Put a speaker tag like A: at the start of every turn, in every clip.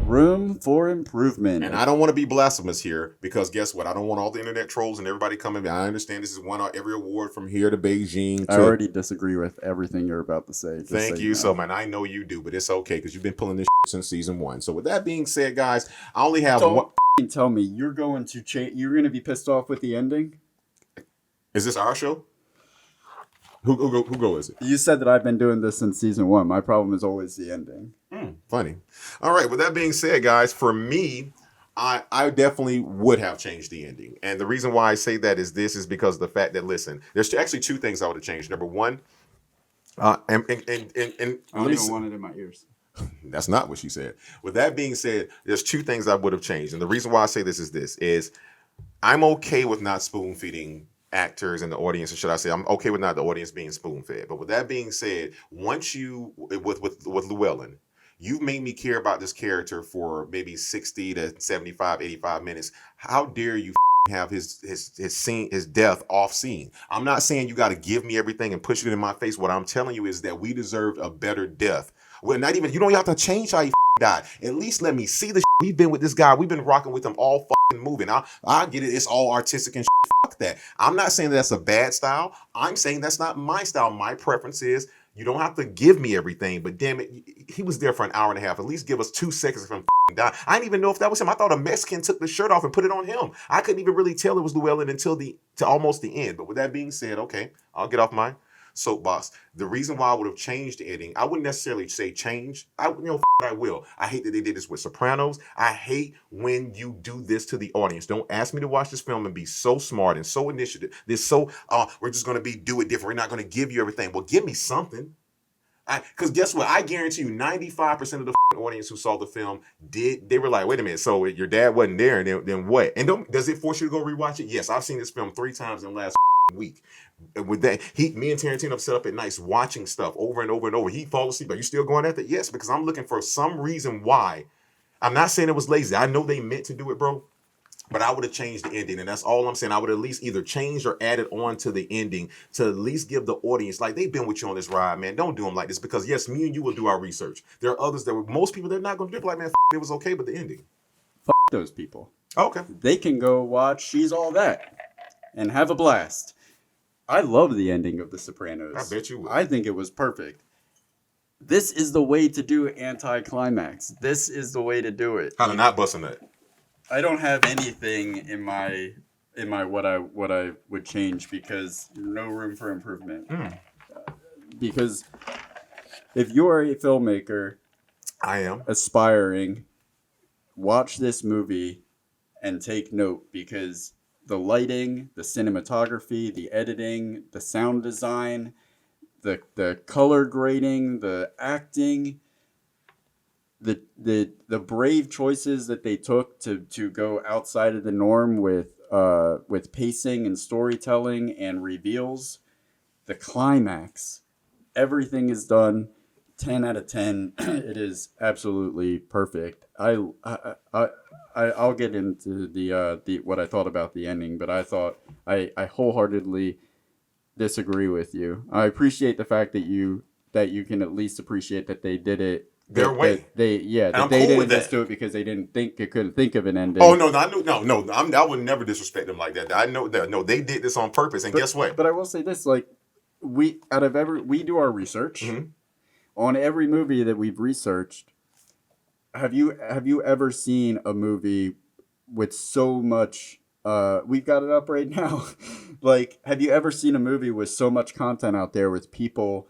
A: Room for improvement.
B: And I don't want to be blasphemous here because guess what? I don't want all the internet trolls and everybody coming. I understand this is one on every award from here to Beijing.
A: I already disagree with everything you're about to say.
B: Thank you. So, man, I know you do, but it's okay because you've been pulling this since season 1. So, with that being said, guys, I only have one.
A: Tell me, you're going to change. You're going to be pissed off with the ending?
B: Is this our show? Who go is it?
A: You said that I've been doing this since season 1. My problem is always the ending.
B: Funny. All right. With that being said, guys, for me, I definitely would have changed the ending. And the reason why I say that is because of the fact that, listen, there's actually 2 things I would have changed. Number one, and
A: I don't even want it in my ears.
B: That's not what she said. With that being said, there's 2 things I would have changed. And the reason why I say this is I'm okay with not spoon feeding actors and the audience, or should I say, I'm okay with not the audience being spoon fed. But with that being said, once you with Llewellyn, you've made me care about this character for maybe 60 to 75, 85 minutes. How dare you have his scene, his death off scene? I'm not saying you got to give me everything and push it in my face. What I'm telling you is that we deserved a better death. Well, not even, you don't have to change how he died. At least let me see the we've been with this guy. We've been rocking with him all moving. I get it. It's all artistic and fuck that. I'm not saying that's a bad style. I'm saying that's not my style. My preference is you don't have to give me everything, but damn it, he was there for an hour and a half. At least give us 2 seconds of him dying. I didn't even know if that was him. I thought a Mexican took the shirt off and put it on him. I couldn't even really tell it was Llewellyn until almost the end. But with that being said, okay, I'll get off my soapbox. The reason why I would have changed the ending, I wouldn't necessarily say change. I will. I hate that they did this with Sopranos. I hate when you do this to the audience. Don't ask me to watch this film and be so smart and so initiative. We're just going to do it different. We're not going to give you everything. Well, give me something. Because guess what? I guarantee you 95% of the audience who saw the film they were like, wait a minute, so your dad wasn't there, and then what? And does it force you to go rewatch it? Yes, I've seen this film 3 times in the last week. With that, me and Tarantino have set up at nights watching stuff over and over and over. He falls asleep. Are you still going at it? Yes, because I'm looking for some reason why. I'm not saying it was lazy. I know they meant to do it, bro. But I would have changed the ending, and that's all I'm saying. I would at least either change or added on to the ending to at least give the audience, like, they've been with you on this ride, man. Don't do them like this, because yes, me and you will do our research. There are others most people, they're not going to do it like, man, it was okay, but the ending.
A: Those people.
B: Okay.
A: They can go watch She's All That and have a blast. I love the ending of The Sopranos.
B: I bet you would.
A: I think it was perfect. This is the way to do anti-climax. This is the way to do it.
B: How to not bust a nut.
A: I don't have anything in my what I would change, because no room for improvement. Because if you're a filmmaker,
B: I am
A: aspiring, watch this movie and take note, because the lighting, the cinematography, the editing, the sound design, the color grading, the acting, the brave choices that they took to go outside of the norm with pacing and storytelling and reveals, the climax, everything is done 10 out of 10. It is absolutely perfect. I'll get into the what I thought about the ending, but I wholeheartedly disagree with you. I appreciate the fact that you can at least appreciate that they did it
B: their way.
A: They didn't just do it because they couldn't think of an ending.
B: Oh no, I would never disrespect them like that. I know that. No, they did this on purpose, and guess what?
A: But I will say this: like, we do our research on every movie that we've researched. Have you ever seen a movie with so much? We've got it up right now. Like, have you ever seen a movie with so much content out there with people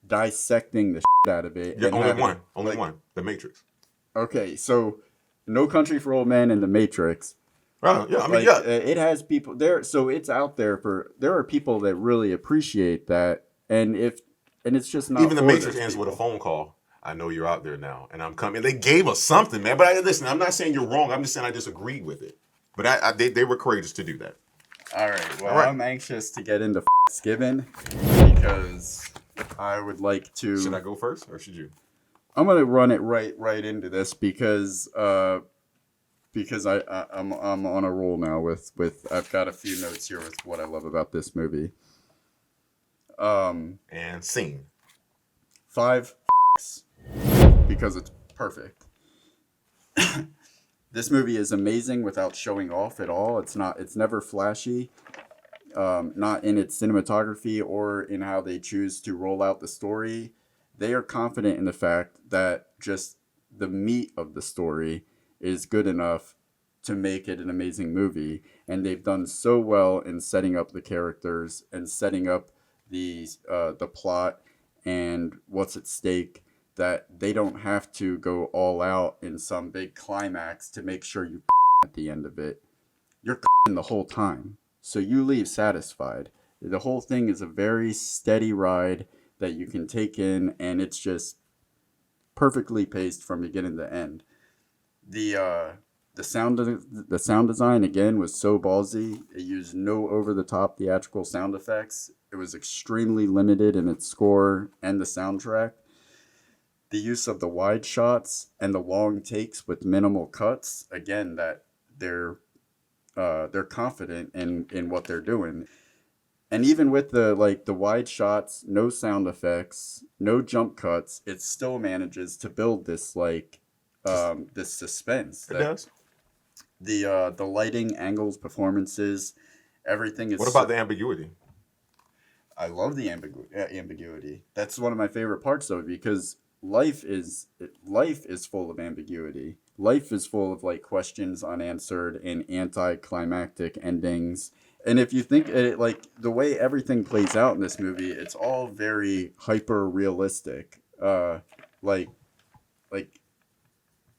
A: dissecting the shit out of it?
B: Yeah, only one. The Matrix.
A: Okay, so No Country for Old Men and The Matrix.
B: Right. Yeah, I mean,
A: it has people there, so it's out there there are people that really appreciate that, and it's just not.
B: Even The Matrix ends with a phone call. I know you're out there now, and I'm coming. They gave us something, man. But listen, I'm not saying you're wrong. I'm just saying I disagreed with it. But they were courageous to do that.
A: All right. Well, I'm anxious to get into Skibbin, because I would like to.
B: Should I go first, or should you?
A: I'm gonna run it right into this because I'm on a roll now with I've got a few notes here with what I love about this movie.
B: And scene
A: 5 because it's perfect. This movie is amazing without showing off at all. It's never flashy, not in its cinematography or in how they choose to roll out the story. They are confident in the fact that just the meat of the story is good enough to make it an amazing movie. And they've done so well in setting up the characters and setting up the plot and what's at stake, that they don't have to go all out in some big climax to make sure you at the end of it. You're the whole time, so you leave satisfied. The whole thing is a very steady ride that you can take in, and it's just perfectly paced from beginning to end. The sound design again was so ballsy. It used no over the top theatrical sound effects. It was extremely limited in its score and the soundtrack. The use of the wide shots and the long takes with minimal cuts, again, that they're confident in what they're doing. And even with the wide shots, no sound effects, no jump cuts, it still manages to build this suspense.
B: It does.
A: The lighting, angles, performances, everything is.
B: What about the ambiguity?
A: I love the ambiguity. That's one of my favorite parts of it, because life is full of ambiguity. Life is full of like questions unanswered and anticlimactic endings. And if you think it, like the way everything plays out in this movie, it's all very hyper realistic. Like like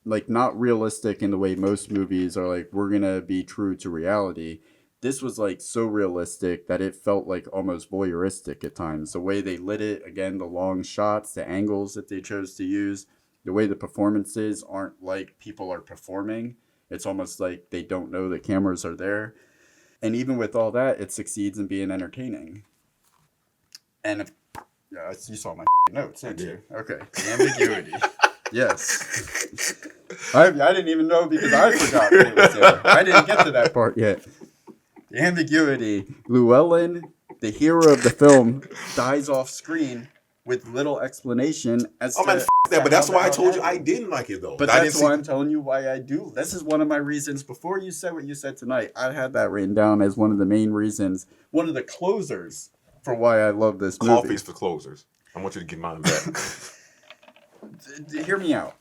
A: like not realistic in the way most movies are, like we're gonna be true to reality. This was like so realistic that it felt like almost voyeuristic at times. The way they lit it, again, the long shots, the angles that they chose to use, the way the performances aren't like people are performing. It's almost like they don't know the cameras are there. And even with all that, it succeeds in being entertaining. And if, yeah, you saw my notes, didn't you? Okay, the ambiguity. Yes. I didn't even know because I forgot it was there. I didn't get to that part yet. The ambiguity. Llewellyn, the hero of the film, dies off screen with little explanation as
B: Oh man, that. But that's why I told you I didn't like it though.
A: But that's why I'm telling you why I do. This is one of my reasons. Before you said what you said tonight, I had that written down as one of the main reasons, one of the closers for why I love this movie.
B: Coffee's for closers. I want you to get mine back.
A: Hear me out.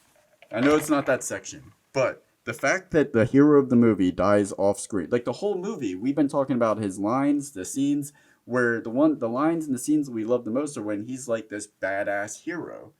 A: I know it's not that section, but the fact that the hero of the movie dies off screen, like the whole movie, we've been talking about his lines, the scenes where the lines and the scenes we love the most are when he's like this badass hero,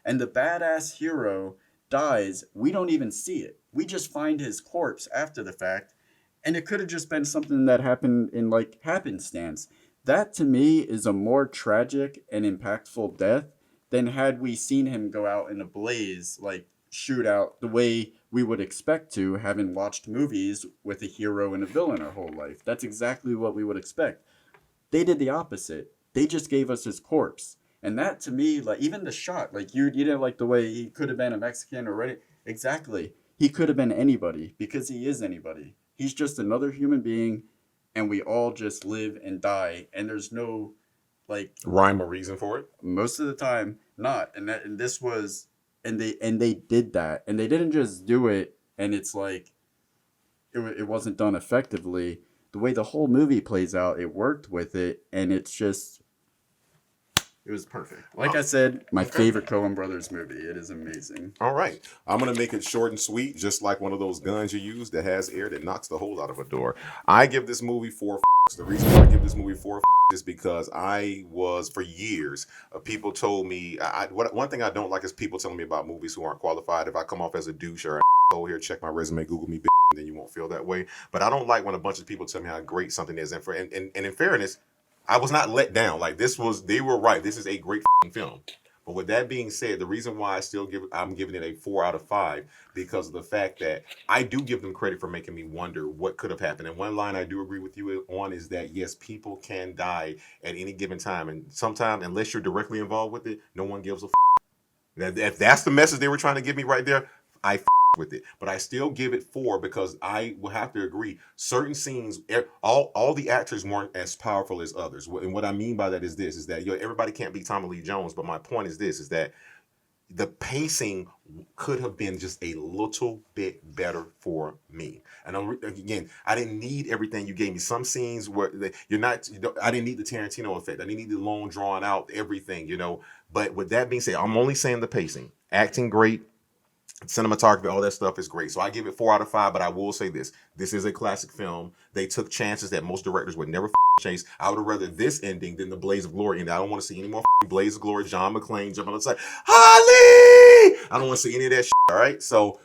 A: and the badass hero dies. We don't even see it. We just find his corpse after the fact, and it could have just been something that happened in like happenstance. That to me is a more tragic and impactful death than had we seen him go out in a blaze, like shoot out the way we would expect to, having watched movies with a hero and a villain our whole life. That's exactly what we would expect. They did the opposite. They just gave us his corpse. And that to me, like even the shot, like you didn't like the way he could have been a Mexican or ready. Exactly. He could have been anybody because he is anybody. He's just another human being, and we all just live and die. And there's no like
B: rhyme or reason for it.
A: Most of the time, not. And this was, and they did that, and they didn't just do it, and it's like it wasn't done effectively. The way the whole movie plays out, it worked with it, and it's just it was perfect. Like I said, my favorite Coen Brothers movie. It is amazing.
B: All right. I'm going to make it short and sweet, just like one of those guns you use that has air that knocks the hole out of a door. I give this movie 4 The reason why I give this movie 4 is because I was, for years, people told me, one thing I don't like is people telling me about movies who aren't qualified. If I come off as a douche or go here, check my resume, Google me, bitch, then you won't feel that way. But I don't like when a bunch of people tell me how great something is. And in fairness, I was not let down. Like they were right. This is a great film. But with that being said, the reason why I'm giving it a 4 out of 5 because of the fact that I do give them credit for making me wonder what could have happened. And one line I do agree with you on is that yes, people can die at any given time, and sometimes unless you're directly involved with it, no one gives a. If that's the message they were trying to give me right there, I with it. But I still give it 4 because I will have to agree certain scenes, all the actors weren't as powerful as others. And what I mean by that is this: is that everybody can't be Tommy Lee Jones. But my point is this: is that the pacing could have been just a little bit better for me. And again, I didn't need everything you gave me. Some scenes where I didn't need the Tarantino effect. I didn't need the long drawn out everything, But with that being said, I'm only saying the pacing, acting great, cinematography, all that stuff is great. So I give it 4 out of 5. But I will say this: this is a classic film. They took chances that most directors would never chase. I would have rather this ending than the Blaze of Glory ending. I don't want to see any more Blaze of Glory. John McClane jumping on the side. Holly! I don't want to see any of that shit. All right. So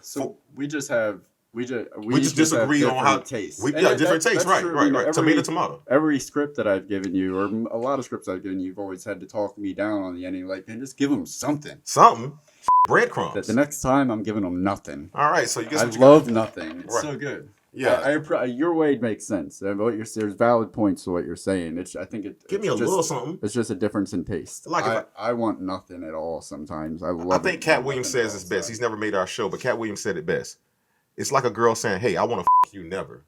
A: we just have we
B: just disagree on how
A: tastes.
B: We got different tastes. Right.
A: True.
B: Right. Tomato.
A: Every script that I've given you, or a lot of scripts I've given you, you've always had to talk me down on the ending. Like, and just give them something.
B: Breadcrumbs.
A: That the next time I'm giving them nothing.
B: All right, so
A: I love nothing. It's so good.
B: Yeah,
A: your way makes sense. There's valid points to what you're saying.
B: Give me a little something.
A: It's just a difference in taste. I want nothing at all. Sometimes I think
B: Cat Williams says it's best. He's never made our show, but Cat Williams said it best. It's like a girl saying, "Hey, I want to you never."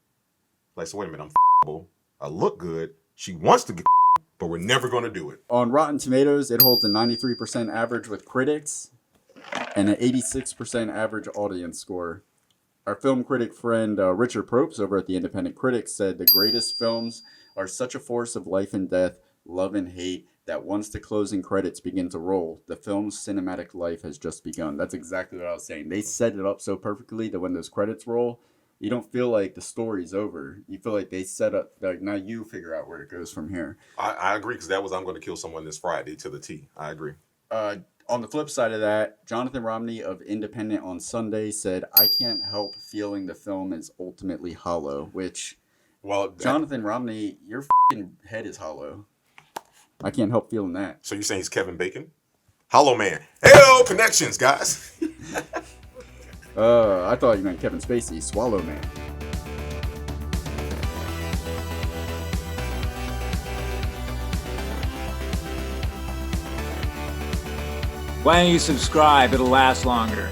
B: Like, so wait a minute, I'm f***able. I look good. She wants to get, but we're never going to do it.
A: On Rotten Tomatoes, it holds a 93% average with critics and an 86% average audience score. Our film critic friend Richard Probst over at the Independent Critic said the greatest films are such a force of life and death, love and hate, that once the closing credits begin to roll, the film's cinematic life has just begun. That's exactly what I was saying. They set it up so perfectly that when those credits roll, you don't feel like the story's over. You feel like they set up, like, now you figure out where it goes from here.
B: I agree, because that was I'm going to kill someone this Friday to the T. I agree.
A: On the flip side of that, Jonathan Romney of Independent on Sunday said, "I can't help feeling the film is ultimately hollow," which, Jonathan Romney, your fucking head is hollow. I can't help feeling that.
B: So you're saying he's Kevin Bacon? Hollow Man. Hello, connections, guys.
A: I thought you meant Kevin Spacey, Swallow Man.
C: Why don't you subscribe? It'll last longer.